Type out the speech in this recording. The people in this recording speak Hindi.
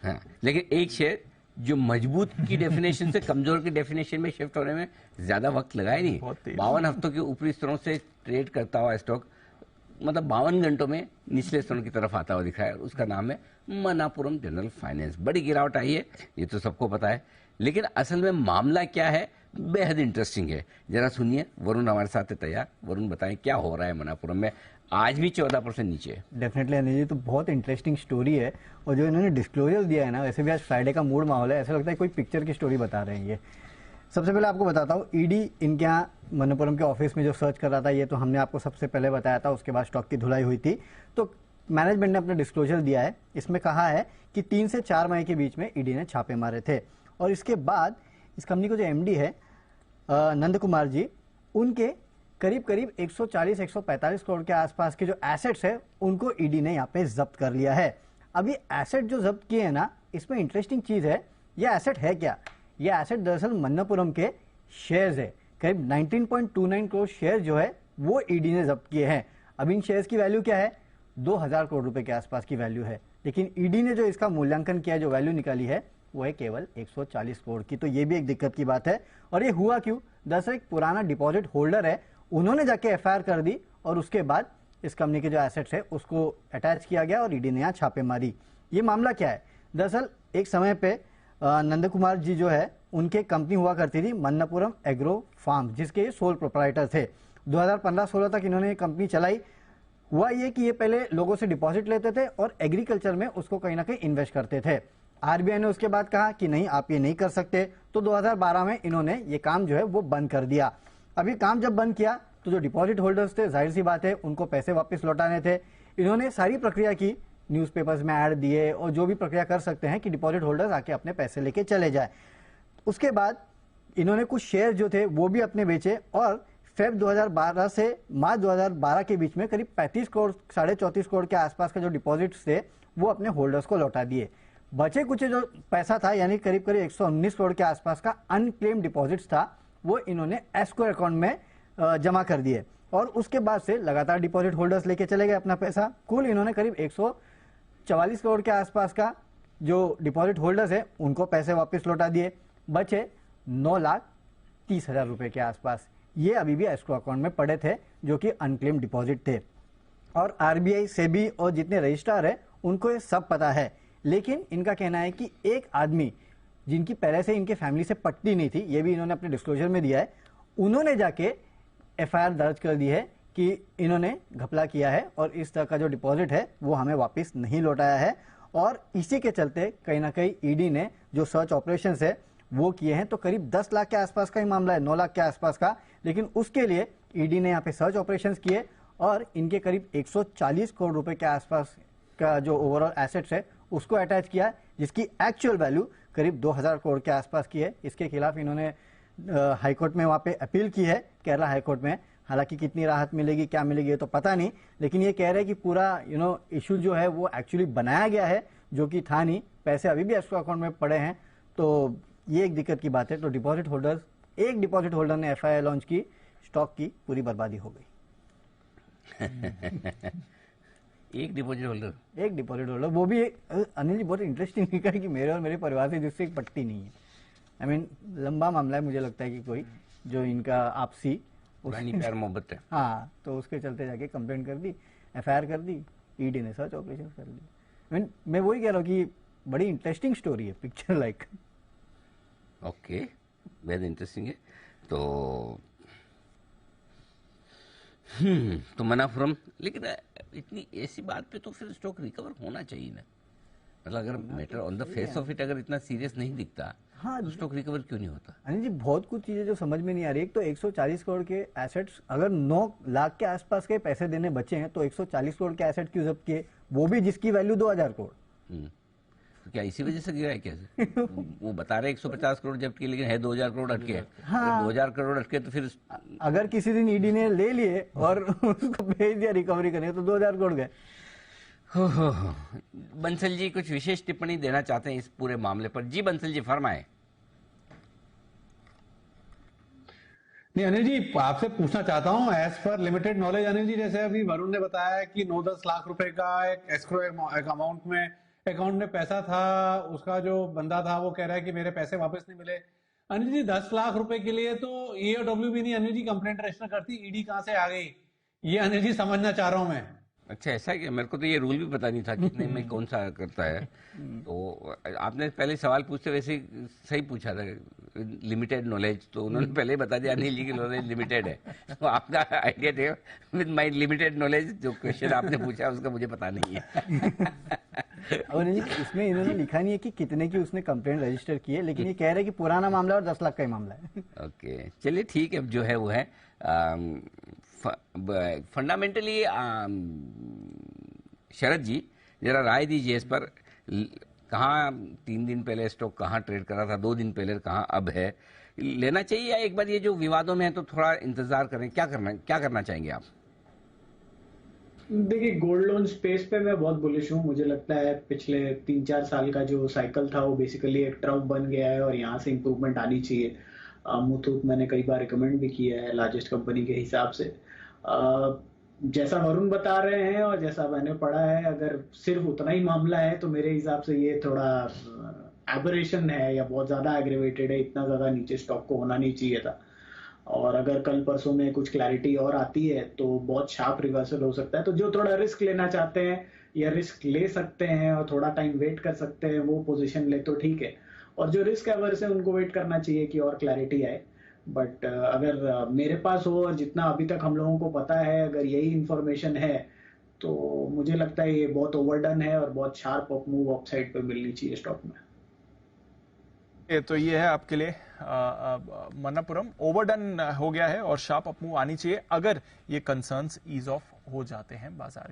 हाँ, लेकिन एक शेयर जो मजबूत की डेफिनेशन से कमजोर की डेफिनेशन में शिफ्ट होने में ज्यादा वक्त लगा ही नहीं। 52 हफ्तों के ऊपरी स्तरों से ट्रेड करता हुआ स्टॉक मतलब 52 घंटों में निचले स्तरों की तरफ आता हुआ दिख रहा है, और उसका नाम है मनापुरम जनरल फाइनेंस। बड़ी गिरावट आई है, ये तो सबको पता है, लेकिन असल में मामला क्या है बेहद इंटरेस्टिंग है। जरा सुनिए, वरुण हमारे साथ है तैयार। वरुण बताएं क्या हो रहा है मनापुरम में, आज भी 14% नीचे है। डेफिनेटली अनिल जी, तो बहुत इंटरेस्टिंग स्टोरी है, और जो इन्होंने डिस्क्लोजर दिया है ना, वैसे भी आज फ्राइडे का मूड माहौल है, ऐसा लगता है कोई पिक्चर की स्टोरी बता रहे हैं ये। सबसे पहले आपको बताता हूँ, ईडी इनके यहाँ मनापुरम के ऑफिस में जो सर्च कर रहा था, ये तो हमने आपको सबसे पहले बताया था, उसके बाद स्टॉक की धुलाई हुई थी। तो मैनेजमेंट ने अपना डिस्क्लोजर दिया है, इसमें कहा है कि 3 से 4 मई के बीच में ईडी ने छापे मारे थे, और इसके बाद इस कंपनी को जो एमडी है नंद कुमार जी, उनके करीब करीब 140-145 करोड़ के आसपास के जो एसेट्स है उनको ईडी ने यहाँ पे जब्त कर लिया है। अब ये एसेट जो जब्त किए हैं ना, इसमें इंटरेस्टिंग चीज है, ये एसेट है क्या? ये एसेट दरअसल मन्नापुरम के शेयर्स है। करीब 19.29 करोड़ शेयर जो है वो ईडी ने जब्त किए हैं। अब इन शेयर्स की वैल्यू क्या है? 2000 करोड़ रुपए के आसपास की वैल्यू है, लेकिन ईडी ने जो इसका मूल्यांकन किया, जो वैल्यू निकाली है, वो है केवल 140 करोड़ की। तो ये भी एक दिक्कत की बात है। और ये हुआ क्यों? दरअसल एक पुराना डिपॉजिट होल्डर है, उन्होंने जाके एफआईआर कर दी, और उसके बाद इस कंपनी के जो एसेट्स है उसको अटैच किया गया, और ईडी ने यहाँ छापे मारी। ये मामला क्या है? दरअसल एक समय पे नंद कुमार जी जो है, उनके कंपनी हुआ करती थी मन्नापुरम एग्रो फार्म, जिसके ये सोल प्रोप्राइटर थे। 2015-16 तक इन्होंने ये कंपनी चलाई। हुआ ये कि ये पहले लोगों से डिपॉजिट लेते थे और एग्रीकल्चर में उसको कहीं ना कहीं इन्वेस्ट करते थे। आरबीआई ने उसके बाद कहा कि नहीं, आप ये नहीं कर सकते, तो 2012 में इन्होंने ये काम जो है वो बंद कर दिया। अभी काम जब बंद किया तो जो डिपॉजिट होल्डर्स थे, जाहिर सी बात है उनको पैसे वापस लौटाने थे। इन्होंने सारी प्रक्रिया की, न्यूज़पेपर्स में ऐड दिए, और जो भी प्रक्रिया कर सकते हैं कि डिपॉजिट होल्डर्स आके अपने पैसे लेके चले जाए। उसके बाद इन्होंने कुछ शेयर जो थे वो भी अपने बेचे, और फेब 2012 से मार्च 2012 के बीच में करीब 35 करोड़ 34.5 करोड़ के आसपास का जो डिपॉजिट थे वो अपने होल्डर्स को लौटा दिए। बचे कुछ जो पैसा था, यानी करीब करीब 119 करोड़ के आसपास का अनक्लेम डिपॉजिट्स था, वो इन्होंने एस्को अकाउंट में जमा कर दिए, और उसके बाद से लगातार डिपॉजिट होल्डर्स लेके चले गए अपना पैसा। कुल इन्होंने करीब 144 करोड़ के आसपास का जो डिपॉजिट होल्डर्स है उनको पैसे वापस लौटा दिए। बचे 9,30,000 रुपए के आसपास, ये अभी भी एस्को अकाउंट में पड़े थे, जो कि अनक्लेम डिपॉजिट थे। और आरबीआई, सेबी और जितने रजिस्ट्रार है उनको ये सब पता है, लेकिन इनका कहना है कि एक आदमी जिनकी पहले से इनके फैमिली से पटती नहीं थी, ये भी इन्होंने अपने डिस्क्लोजर में दिया है, उन्होंने जाके एफआईआर दर्ज कर दी है कि इन्होंने घपला किया है और इस तरह का जो डिपॉजिट है वो हमें वापस नहीं लौटाया है। और इसी के चलते कहीं ना कहीं ईडी ने जो सर्च ऑपरेशन है वो किए हैं। तो करीब 10 लाख के आसपास का ही मामला है, 9 लाख के आसपास का, लेकिन उसके लिए ईडी ने यहाँ पे सर्च ऑपरेशंस किए, और इनके करीब 140 करोड़ रुपए के आसपास का जो ओवरऑल एसेट्स है उसको अटैच किया, जिसकी एक्चुअल वैल्यू करीब 2000 करोड़ के आसपास की है। इसके खिलाफ इन्होंने हाईकोर्ट में वहां पे अपील की है, केरला हाईकोर्ट में। हालांकि कितनी राहत मिलेगी, क्या मिलेगी, ये तो पता नहीं, लेकिन ये कह रहे हैं कि पूरा इशू जो है वो एक्चुअली बनाया गया है, जो कि था नहीं। पैसे अभी भी एस्को अकाउंट में पड़े हैं, तो ये एक दिक्कत की बात है। तो डिपॉजिट होल्डर्स, एक डिपॉजिट होल्डर ने एफआईआर लॉन्च की, स्टॉक की पूरी बर्बादी हो गई। एक डिपॉजिट होल्डर, वो भी अनिल जी बहुत इंटरेस्टिंग है कि मेरे और मेरे परिवार से जिससे एक पट्टी नहीं है। आई मीन लंबा मामला है, मुझे लगता है कि कोई जो इनका आपसी प्यार मोहब्बत है। हाँ, तो उसके चलते जाके कंप्लेंट कर दी, एफआईआर कर दी, ईडी ने सर्च ऑपरेशन कर दी। मैं वही कह रहा हूँ कि बड़ी इंटरेस्टिंग स्टोरी है, picture like. Okay, very interesting है। तो मनापुरम, लेकिन इतनी ऐसी बात पे तो फिर स्टॉक रिकवर होना चाहिए ना। मतलब अगर matter on the face of it अगर इतना सीरियस नहीं दिखता, हाँ, तो स्टॉक रिकवर क्यों नहीं होता? अनिल जी, बहुत कुछ चीजें जो समझ में नहीं आ रही। एक तो 140 करोड़ के एसेट्स, अगर 9 लाख के आसपास के पैसे देने बचे हैं, तो 140 करोड़ के एसेट क्यों जब्त किए, वो भी जिसकी वैल्यू 2000 करोड़। तो क्या इसी वजह से गिरा है? कैसे? वो बता रहे 150 करोड़ जब्त किए, लेकिन है 2000 करोड़ अटके है। हाँ, 2000 करोड़ अटके तो फिर अगर किसी दिन ईडी ने ले लिए और उसको भेज दिया रिकवरी करने, तो 2000 करोड़ गए। बंसल जी कुछ विशेष टिप्पणी देना चाहते हैं इस पूरे मामले पर? जी बंसल जी फरमाएं। नहीं अनिल जी, आपसे पूछना चाहता हूं, as per limited knowledge Anil ji, जैसे अभी वरुण ने बताया कि 9-10 लाख रुपए का एक एस्क्रो अमाउंट में अकाउंट में पैसा था, उसका जो बंदा था वो कह रहा है कि मेरे पैसे वापस नहीं मिले। अनिल जी 10 लाख रुपए के लिए तो EOW भी नहीं अनिल जी कंप्लेंट रजिस्टर करती, ईडी कहां से आ गई, ये अनिल जी समझना चाह रहा हूं मैं। अच्छा ऐसा क्या, मेरे को तो ये रूल भी पता नहीं था कितने में कौन सा करता है। तो आपने पहले सवाल पूछते वैसे ही सही पूछा था, लिमिटेड नॉलेज, तो उन्होंने पहले ही बता दिया अनिल जी की नॉलेज लिमिटेड है। तो आपका आइडिया थे, विद माय लिमिटेड नॉलेज जो क्वेश्चन आपने पूछा उसका मुझे पता नहीं है। और इसमें इन्होंने लिखा नहीं है कि कितने की उसने कंप्लेंट रजिस्टर की है, लेकिन ये कह रहे हैं कि पुराना मामला और 10 लाख का ही मामला है। ओके चलिए ठीक है, जो है वो है। फंडामेंटली शरद जी जरा राय दीजिए इस पर, कहाँ 3 दिन पहले स्टॉक कहाँ ट्रेड करा था, 2 दिन पहले कहाँ अब है, लेना चाहिए या एक बार ये जो विवादों में है तो थोड़ा इंतजार करें, क्या करना चाहेंगे आप? देखिए गोल्ड लोन स्पेस पे मैं बहुत बुलिश हूँ। मुझे लगता है पिछले 3-4 साल का जो साइकिल था वो बेसिकली एक ट्रफ बन गया है और यहाँ से इम्प्रूवमेंट आनी चाहिए। मुथूट मैंने कई बार रिकमेंड भी किया है लार्जेस्ट कंपनी के हिसाब से। जैसा वरुण बता रहे हैं और जैसा मैंने पढ़ा है, अगर सिर्फ उतना ही मामला है तो मेरे हिसाब से ये थोड़ा एबरेशन है या बहुत ज्यादा एग्रेवेटेड है। इतना ज्यादा नीचे स्टॉक को होना नहीं चाहिए था। और अगर कल परसों में कुछ क्लैरिटी और आती है तो बहुत शार्प रिवर्सल हो सकता है। तो जो थोड़ा रिस्क लेना चाहते हैं या रिस्क ले सकते हैं और थोड़ा टाइम वेट कर सकते हैं वो पोजीशन ले तो ठीक है, और जो रिस्क एवर्स है उनको वेट करना चाहिए कि और क्लैरिटी आए। बट अगर मेरे पास हो और जितना अभी तक हम लोगों को पता है, अगर यही इंफॉर्मेशन है तो मुझे लगता है ये बहुत ओवरडन है और बहुत शार्प अप मूव अपसाइड पे मिलनी चाहिए स्टॉक में। तो ये है आपके लिए मन्नापुरम, ओवरडन हो गया है और शार्प अप मूव आनी चाहिए अगर ये कंसर्न्स ईज ऑफ हो जाते हैं बाजार